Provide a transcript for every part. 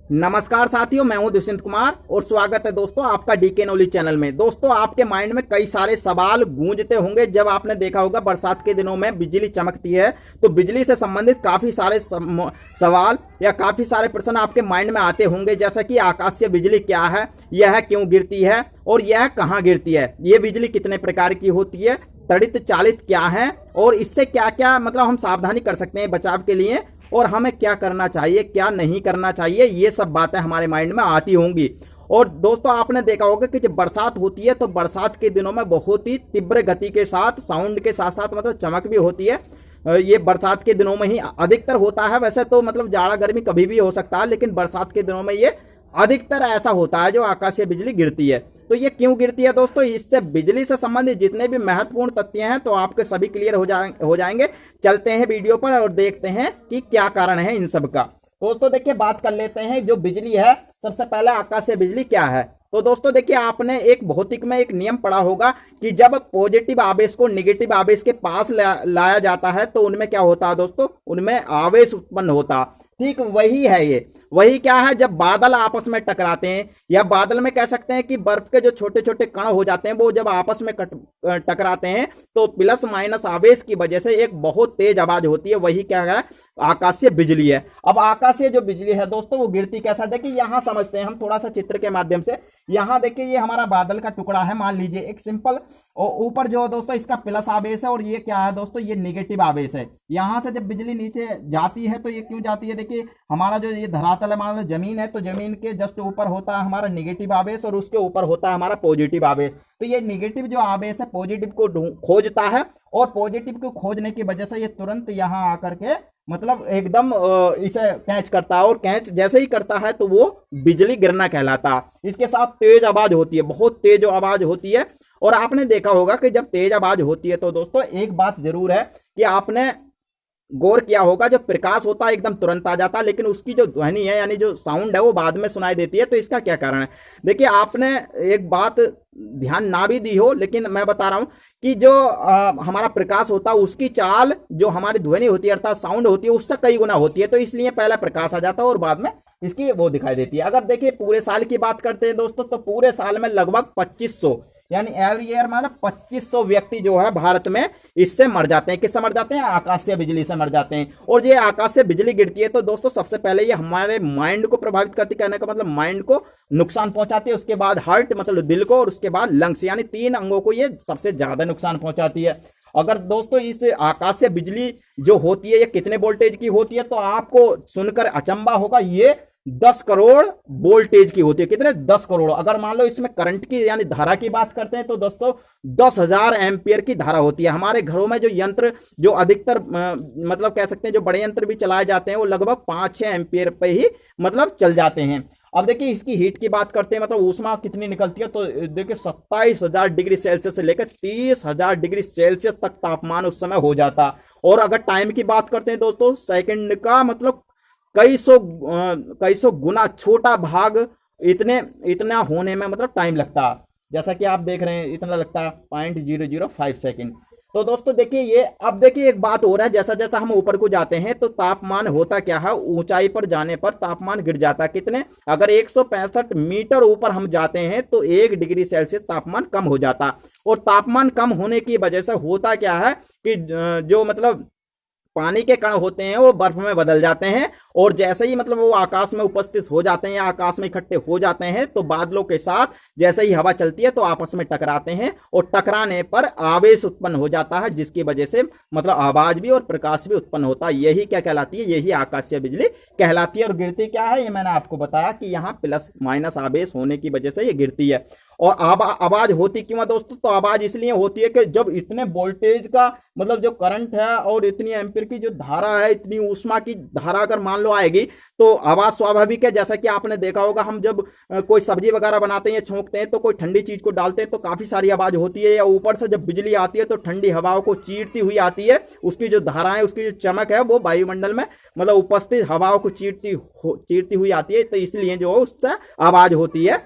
नमस्कार साथियों, मैं हूं दुष्यंत कुमार और स्वागत है दोस्तों आपका डीके नॉलेज चैनल में। दोस्तों, आपके माइंड में कई सारे सवाल गूंजते होंगे जब आपने देखा होगा बरसात के दिनों में बिजली चमकती है तो बिजली से संबंधित काफी सारे सवाल या काफी सारे प्रश्न आपके माइंड में आते होंगे, जैसा कि आकाशीय बिजली क्या है, यह क्यों गिरती है और यह कहाँ गिरती है, ये बिजली कितने प्रकार की होती है, तड़ित चालित क्या है और इससे क्या क्या मतलब हम सावधानी कर सकते हैं बचाव के लिए और हमें क्या करना चाहिए क्या नहीं करना चाहिए, ये सब बातें हमारे माइंड में आती होंगी। और दोस्तों, आपने देखा होगा कि जब बरसात होती है तो बरसात के दिनों में बहुत ही तीव्र गति के साथ साउंड के साथ साथ मतलब चमक भी होती है। ये बरसात के दिनों में ही अधिकतर होता है। वैसे तो मतलब जाड़ा गर्मी कभी भी हो सकता है, लेकिन बरसात के दिनों में ये अधिकतर ऐसा होता है जो आकाशीय बिजली गिरती है। तो ये क्यों गिरती है दोस्तों, इससे बिजली से संबंधित जितने भी महत्वपूर्ण तथ्य हैं तो आपके सभी क्लियर हो जाएंगे। चलते हैं वीडियो पर और देखते हैं कि क्या कारण है इन सब का। दोस्तों देखिए, बात कर लेते हैं जो बिजली है। सबसे पहले आकाशीय बिजली क्या है। तो दोस्तों देखिए, आपने एक भौतिक में एक नियम पढ़ा होगा कि जब पॉजिटिव आवेश को नेगेटिव आवेश के पास लाया जाता है तो उनमें क्या होता है दोस्तों, उनमें आवेश उत्पन्न होता। ठीक वही है ये। वही क्या है, जब बादल आपस में टकराते हैं या बादल में कह सकते हैं कि बर्फ के जो छोटे छोटे कण हो जाते हैं वो जब आपस में टकराते हैं तो प्लस माइनस आवेश की वजह से एक बहुत तेज आवाज होती है। वही क्या है, आकाशीय बिजली है। अब आकाशीय जो बिजली है दोस्तों वो गिरती कैसा, देखिए यहां समझते हैं हम थोड़ा सा चित्र के माध्यम से। यहां देखिए, ये हमारा बादल का टुकड़ा है, मान लीजिए एक सिंपल, और ऊपर जो दोस्तों इसका प्लस आवेश है और ये क्या है दोस्तों, ये नेगेटिव आवेश है। यहां से जब बिजली नीचे जाती है तो ये क्यों जाती है, देखिए हमारा जो ये धरातल है, मान लो जमीन है, तो जमीन के जस्ट ऊपर होता है हमारा नेगेटिव आवेश और उसके ऊपर होता है हमारा पॉजिटिव आवेश। तो ये नेगेटिव जो आवेश है पॉजिटिव को खोजता है और पॉजिटिव को खोजने की वजह से ये तुरंत यहां आकर के मतलब एकदम इसे कैच करता है और कैच जैसे ही करता है तो वो बिजली गिरना कहलाता है। इसके साथ तेज आवाज होती है, बहुत तेज आवाज होती है। और आपने देखा होगा कि जब तेज आवाज होती है तो दोस्तों एक बात जरूर है कि आपने गौर किया होगा, जो प्रकाश होता है एकदम तुरंत आ जाता है, लेकिन उसकी जो ध्वनि है यानी जो साउंड है वो बाद में सुनाई देती है। तो इसका क्या कारण है, देखिए आपने एक बात ध्यान ना भी दी हो लेकिन मैं बता रहा हूं कि जो हमारा प्रकाश होता है उसकी चाल जो हमारी ध्वनि होती है अर्थात साउंड होती है उससे कई गुना होती है। तो इसलिए पहले प्रकाश आ जाता है और बाद में इसकी वो दिखाई देती है। अगर देखिए पूरे साल की बात करते हैं दोस्तों तो पूरे साल में लगभग 2500 यानी एवरी ईयर मतलब 2500 व्यक्ति जो है भारत में इससे मर जाते हैं। किससे मर जाते हैं, आकाशीय बिजली से मर जाते हैं। और ये आकाशीय बिजली गिरती है तो दोस्तों सबसे पहले ये हमारे माइंड को प्रभावित करती है, कहने का मतलब माइंड को नुकसान पहुंचाती है, उसके बाद हार्ट मतलब दिल को, और उसके बाद लंग्स यानी 3 अंगों को ये सबसे ज्यादा नुकसान पहुंचाती है। अगर दोस्तों इस आकाशीय बिजली जो होती है ये कितने वोल्टेज की होती है तो आपको सुनकर अचंबा होगा, ये 10 करोड़ वोल्टेज की होती है। कितने, 10 करोड़। अगर मान लो इसमें करंट की यानी धारा की बात करते हैं तो दोस्तों 10,000 एम्पियर की धारा होती है। हमारे घरों में जो यंत्र जो अधिकतर मतलब कह सकते हैं जो बड़े यंत्र भी चलाए जाते हैं वो लगभग 5-6 एम्पियर पे ही मतलब चल जाते हैं। अब देखिए इसकी हीट की बात करते हैं, मतलब ऊष्मा कितनी निकलती है, तो देखिए 27,000 डिग्री सेल्सियस से लेकर 30,000 डिग्री सेल्सियस तक तापमान उस समय हो जाता। और अगर टाइम की बात करते हैं दोस्तों, सेकंड का मतलब कई सौ गुना छोटा भाग इतना होने में मतलब टाइम लगता है। जैसा कि आप देख रहे हैं इतना लगता है 0.005 सेकंड। तो दोस्तों देखिए ये, अब देखिए एक बात हो रहा है, जैसा जैसा हम ऊपर को जाते हैं तो तापमान होता क्या है, ऊंचाई पर जाने पर तापमान गिर जाता है। कितने, अगर 165 मीटर ऊपर हम जाते हैं तो 1 डिग्री सेल्सियस तापमान कम हो जाता। और तापमान कम होने की वजह से होता क्या है कि जो मतलब पानी के कण होते हैं वो बर्फ में बदल जाते हैं और जैसे ही मतलब वो आकाश में उपस्थित हो जाते हैं या आकाश में इकट्ठे हो जाते हैं तो बादलों के साथ जैसे ही हवा चलती है तो आपस में टकराते हैं और टकराने पर आवेश उत्पन्न हो जाता है, जिसकी वजह से मतलब आवाज भी और प्रकाश भी उत्पन्न होता है। यही क्या कहलाती है, यही आकाशीय बिजली कहलाती है। और गिरती क्या है, ये मैंने आपको बताया कि यहाँ प्लस माइनस आवेश होने की वजह से ये गिरती है। और आवाज होती क्यों है दोस्तों, तो आवाज इसलिए होती है कि जब इतने वोल्टेज का मतलब जो करंट है और इतनी एम्पीयर की जो धारा है, इतनी ऊष्मा की धारा अगर मान लो आएगी तो आवाज स्वाभाविक है। जैसा कि आपने देखा होगा, हम जब कोई सब्जी वगैरह बनाते हैं या छोंकते हैं तो कोई ठंडी चीज को डालते हैं तो काफी सारी आवाज होती है, या ऊपर से जब बिजली आती है तो ठंडी हवाओं को चीरती हुई आती है। उसकी जो धारा है, उसकी जो चमक है वो वायुमंडल में मतलब उपस्थित हवाओं को चीरती हुई आती है, तो इसलिए जो उससे आवाज होती है।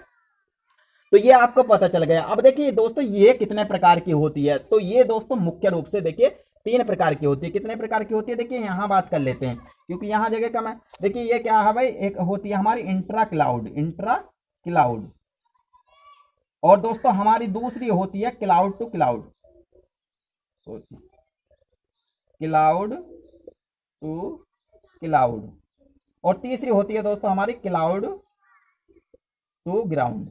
तो ये आपको पता चल गया। अब देखिए दोस्तों ये कितने प्रकार की होती है, तो ये दोस्तों मुख्य रूप से देखिए तीन प्रकार की होती है। कितने प्रकार की होती है देखिए यहाँ बात कर लेते हैं, क्योंकि यहाँ जगह कम है। देखिए ये क्या है भाई, एक होती है हमारी इंट्रा क्लाउड, और दोस्तों हमारी दूसरी होती है cloud to cloud, cloud to cloud, और तीसरी होती है दोस्तों हमारी क्लाउड टू ग्राउंड।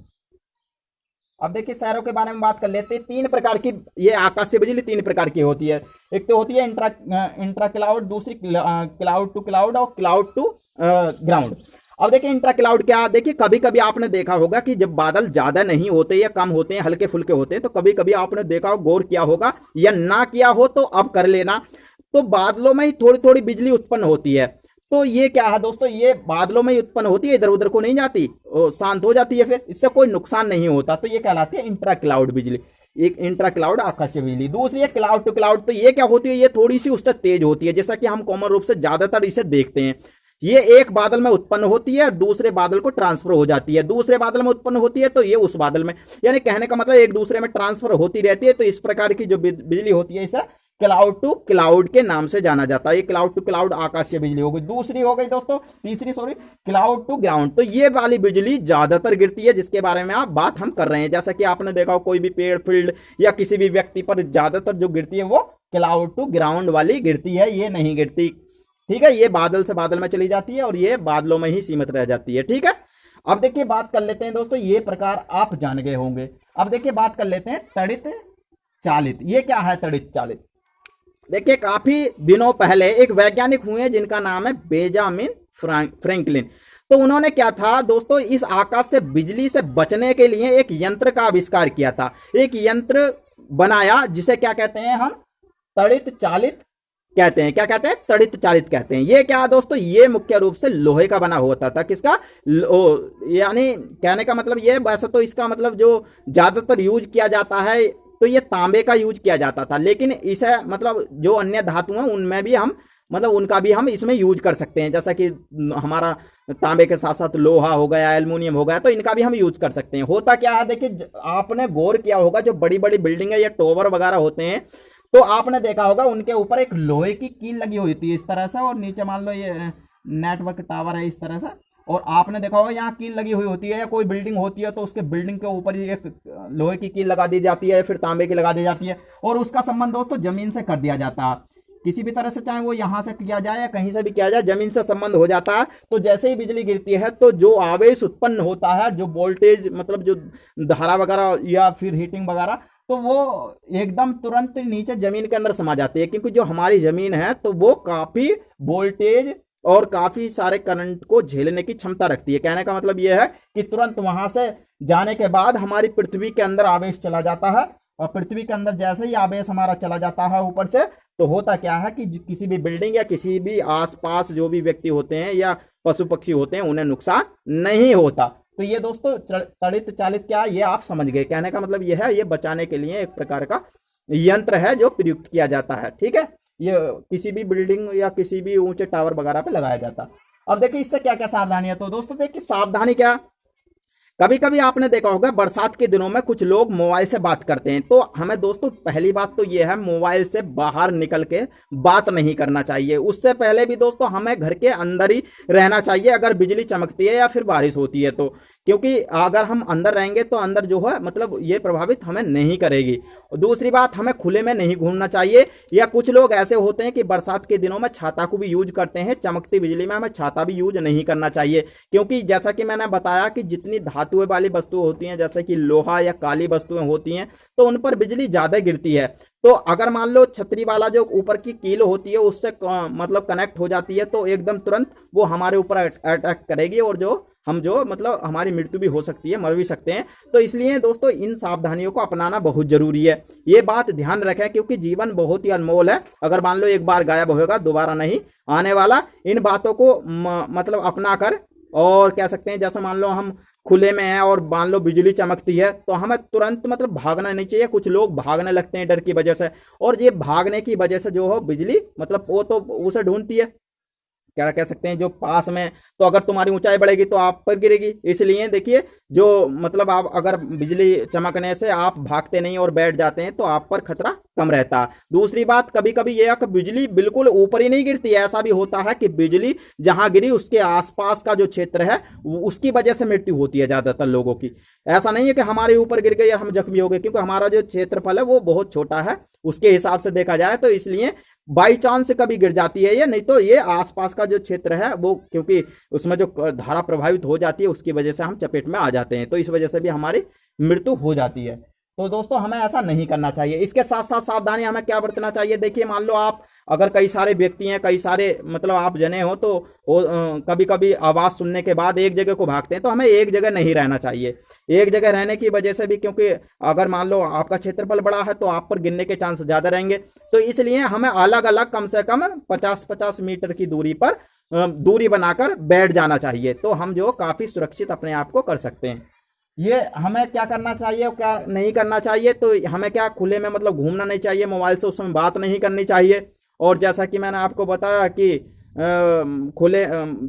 अब देखिए शहरों के बारे में बात कर लेते हैं। तीन प्रकार की ये आकाशीय बिजली तीन प्रकार की होती है। एक तो होती है इंट्रा क्लाउड, दूसरी क्लाउड टू क्लाउड, और क्लाउड टू ग्राउंड। अब देखिए इंट्रा क्लाउड क्या, देखिए कभी कभी आपने देखा होगा कि जब बादल ज्यादा नहीं होते या कम होते हैं, हल्के फुल्के होते हैं, तो कभी कभी आपने देखा हो, गौर किया होगा या ना किया हो तो अब कर लेना, तो बादलों में ही थोड़ी थोड़ी बिजली उत्पन्न होती है। तो ये क्या है दोस्तों, ये बादलों में ही उत्पन्न होती है, इधर उधर को नहीं जाती, शांत हो जाती है, फिर इससे कोई नुकसान नहीं होता। तो ये कहलाती है इंट्रा क्लाउड बिजली, एक इंट्रा क्लाउड आकाशीय बिजली। दूसरी है क्लाउड टू क्लाउड, तो ये क्या होती है, ये थोड़ी सी उससे तेज होती है, जैसा कि हम कॉमन रूप से ज्यादातर इसे देखते हैं। ये एक बादल में उत्पन्न होती है, दूसरे बादल को ट्रांसफर हो जाती है, दूसरे बादल में उत्पन्न होती है तो ये उस बादल में, यानी कहने का मतलब एक दूसरे में ट्रांसफर होती रहती है। तो इस प्रकार की जो बिजली होती है इसे क्लाउड टू क्लाउड के नाम से जाना जाता है। ये क्लाउड टू क्लाउड आकाशीय बिजली हो गई। दूसरी हो गई दोस्तों, तीसरी सॉरी, क्लाउड टू ग्राउंड। तो ये वाली बिजली ज्यादातर गिरती है, जिसके बारे में आप बात हम कर रहे हैं। जैसा कि आपने देखा हो कोई भी पेड़ फील्ड या किसी भी व्यक्ति पर ज्यादातर जो गिरती है वो क्लाउड टू ग्राउंड वाली गिरती है, ये नहीं गिरती, ठीक है। ये बादल से बादल में चली जाती है और ये बादलों में ही सीमित रह जाती है, ठीक है। अब देखिए बात कर लेते हैं दोस्तों, ये प्रकार आप जान गए होंगे। अब देखिए बात कर लेते हैं तड़ित चालित। ये क्या है तड़ित चालित? देखिए काफी दिनों पहले एक वैज्ञानिक हुए जिनका नाम है बेंजामिन फ्रैंकलिन। तो उन्होंने क्या था दोस्तों, इस आकाश से बिजली से बचने के लिए एक यंत्र का आविष्कार किया था। एक यंत्र बनाया जिसे क्या कहते हैं हम, तड़ित चालित कहते हैं। क्या कहते हैं? तड़ित चालित कहते हैं। ये क्या दोस्तों, ये मुख्य रूप से लोहे का बना होता था। किसका? यानी कहने का मतलब ये, वैसे तो इसका मतलब जो ज्यादातर यूज किया जाता है तो ये तांबे का यूज किया जाता था, लेकिन इसे मतलब जो अन्य धातु हैं उनमें भी हम मतलब उनका भी हम इसमें यूज कर सकते हैं। जैसा कि हमारा तांबे के साथ साथ लोहा हो गया, एल्युमिनियम हो गया, तो इनका भी हम यूज कर सकते हैं। होता क्या है देखिए, आपने गौर किया होगा जो बड़ी बड़ी बिल्डिंग है या टॉवर वगैरह होते हैं, तो आपने देखा होगा उनके ऊपर एक लोहे की कील लगी हुई थी इस तरह से, और नीचे मान लो ये नेटवर्क टावर है इस तरह से, और आपने देखा होगा यहाँ कील लगी हुई होती है, या कोई बिल्डिंग होती है तो उसके बिल्डिंग के ऊपर ही एक लोहे की कील लगा दी जाती है, फिर तांबे की लगा दी जाती है, और उसका संबंध दोस्तों जमीन से कर दिया जाता है। किसी भी तरह से, चाहे वो यहाँ से किया जाए या कहीं से भी किया जाए, जमीन से संबंध हो जाता है। तो जैसे ही बिजली गिरती है तो जो आवेश उत्पन्न होता है, जो वोल्टेज मतलब जो धारा वगैरह या फिर हीटिंग वगैरह, तो वो एकदम तुरंत नीचे जमीन के अंदर समा जाती है, क्योंकि जो हमारी जमीन है तो वो काफी वोल्टेज और काफी सारे करंट को झेलने की क्षमता रखती है। कहने का मतलब यह है कि तुरंत वहां से जाने के बाद हमारी पृथ्वी के अंदर आवेश चला जाता है, और पृथ्वी के अंदर जैसे ही आवेश हमारा चला जाता है ऊपर से, तो होता क्या है कि किसी भी बिल्डिंग या किसी भी आसपास जो भी व्यक्ति होते हैं या पशु पक्षी होते हैं उन्हें नुकसान नहीं होता। तो ये दोस्तों तड़ित चालित क्या है ये आप समझ गए। कहने का मतलब यह है, ये बचाने के लिए एक प्रकार का यंत्र है जो प्रयुक्त किया जाता है, ठीक है। ये किसी भी बिल्डिंग या किसी भी ऊंचे टावर वगैरह पे लगाया जाता। अब देखिए इससे क्या क्या सावधानी है। तो दोस्तों देखिए सावधानी क्या, कभी कभी आपने देखा होगा बरसात के दिनों में कुछ लोग मोबाइल से बात करते हैं, तो हमें दोस्तों पहली बात तो यह है, मोबाइल से बाहर निकल के बात नहीं करना चाहिए। उससे पहले भी दोस्तों हमें घर के अंदर ही रहना चाहिए अगर बिजली चमकती है या फिर बारिश होती है तो, क्योंकि अगर हम अंदर रहेंगे तो अंदर जो है मतलब ये प्रभावित हमें नहीं करेगी। दूसरी बात, हमें खुले में नहीं घूमना चाहिए, या कुछ लोग ऐसे होते हैं कि बरसात के दिनों में छाता को भी यूज करते हैं। चमकती बिजली में हमें छाता भी यूज नहीं करना चाहिए, क्योंकि जैसा कि मैंने बताया कि जितनी धातुएं वाली वस्तुएं होती हैं, जैसे कि लोहा या काली वस्तुएं होती हैं, तो उन पर बिजली ज्यादा गिरती है। तो अगर मान लो छतरी वाला जो ऊपर की कील होती है उससे मतलब कनेक्ट हो जाती है, तो एकदम तुरंत वो हमारे ऊपर अटैक करेगी, और जो मतलब हमारी मृत्यु भी हो सकती है, मर भी सकते हैं। तो इसलिए दोस्तों इन सावधानियों को अपनाना बहुत जरूरी है। ये बात ध्यान रखें, क्योंकि जीवन बहुत ही अनमोल है। अगर मान लो एक बार गायब होगा, दोबारा नहीं आने वाला। इन बातों को मतलब अपना कर, और कह सकते हैं जैसे मान लो हम खुले में है और मान लो बिजली चमकती है, तो हमें तुरंत मतलब भागना नहीं चाहिए। कुछ लोग भागने लगते हैं डर की वजह से, और ये भागने की वजह से जो हो बिजली मतलब वो तो उसे ढूंढती है, क्या कह सकते हैं, जो पास में, तो अगर तुम्हारी ऊंचाई बढ़ेगी तो आप पर गिरेगी। इसलिए देखिए, जो मतलब आप अगर बिजली चमकने से आप भागते नहीं और बैठ जाते हैं तो आप पर खतरा कम रहता है। दूसरी बात, कभी कभी यह कि बिजली बिल्कुल ऊपर ही नहीं गिरती है, ऐसा भी होता है कि बिजली जहां गिरी उसके आसपास का जो क्षेत्र है उसकी वजह से मृत्यु होती है ज्यादातर लोगों की। ऐसा नहीं है कि हमारे ऊपर गिर गई या हम जख्मी हो गए, क्योंकि हमारा जो क्षेत्रफल है वो बहुत छोटा है उसके हिसाब से देखा जाए, तो इसलिए बाई चांस कभी गिर जाती है ये, नहीं तो ये आसपास का जो क्षेत्र है वो, क्योंकि उसमें जो धारा प्रभावित हो जाती है उसकी वजह से हम चपेट में आ जाते हैं, तो इस वजह से भी हमारी मृत्यु हो जाती है। तो दोस्तों हमें ऐसा नहीं करना चाहिए। इसके साथ साथ सावधानी हमें क्या बरतना चाहिए, देखिए मान लो आप अगर कई सारे व्यक्ति हैं, कई सारे मतलब आप जने हो, तो कभी कभी आवाज सुनने के बाद एक जगह को भागते हैं, तो हमें एक जगह नहीं रहना चाहिए। एक जगह रहने की वजह से भी, क्योंकि अगर मान लो आपका क्षेत्रफल बड़ा है तो आप पर गिरने के चांस ज्यादा रहेंगे, तो इसलिए हमें अलग अलग कम से कम 50-50 मीटर की दूरी पर दूरी बनाकर बैठ जाना चाहिए, तो हम जो काफी सुरक्षित अपने आप को कर सकते हैं। ये हमें क्या करना चाहिए और क्या नहीं करना चाहिए, तो हमें क्या खुले में मतलब घूमना नहीं चाहिए, मोबाइल से उस समय बात नहीं करनी चाहिए, और जैसा कि मैंने आपको बताया कि खुले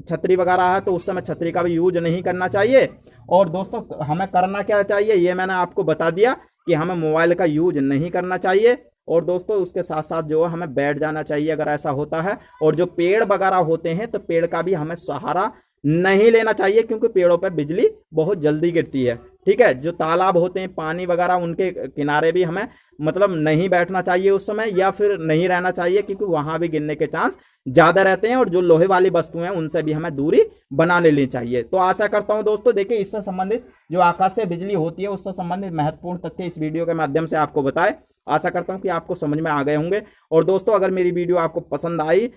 छतरी वगैरह है तो उस समय छतरी का भी यूज नहीं करना चाहिए। और दोस्तों हमें करना क्या चाहिए ये मैंने आपको बता दिया कि हमें मोबाइल का यूज नहीं करना चाहिए, और दोस्तों उसके साथ साथ जो है हमें बैठ जाना चाहिए अगर ऐसा होता है। और जो पेड़ वगैरह होते हैं तो पेड़ का भी हमें सहारा नहीं लेना चाहिए, क्योंकि पेड़ों पर बिजली बहुत जल्दी गिरती है। ठीक है, जो तालाब होते हैं पानी वगैरह उनके किनारे भी हमें मतलब नहीं बैठना चाहिए उस समय, या फिर नहीं रहना चाहिए, क्योंकि वहां भी गिरने के चांस ज्यादा रहते हैं। और जो लोहे वाली वस्तुएं हैं उनसे भी हमें दूरी बना लेनी चाहिए। तो आशा करता हूं दोस्तों, देखिए इससे संबंधित जो आकाश से बिजली होती है उससे संबंधित महत्वपूर्ण तथ्य इस वीडियो के माध्यम से आपको बताए। आशा करता हूं कि आपको समझ में आ गए होंगे। और दोस्तों अगर मेरी वीडियो आपको पसंद आए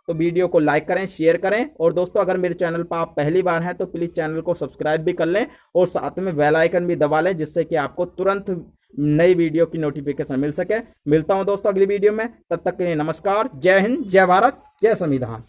तो वीडियो को लाइक करें, शेयर करें, और दोस्तों अगर मेरे चैनल पर आप पहली बार हैं तो प्लीज चैनल को सब्सक्राइब भी कर लें और साथ में बेल आइकन भी दबा लें, जिससे कि आपको तुरंत नई वीडियो की नोटिफिकेशन मिल सके। मिलता हूं दोस्तों अगली वीडियो में, तब तक के लिए नमस्कार, जय हिंद, जय भारत, जय संविधान।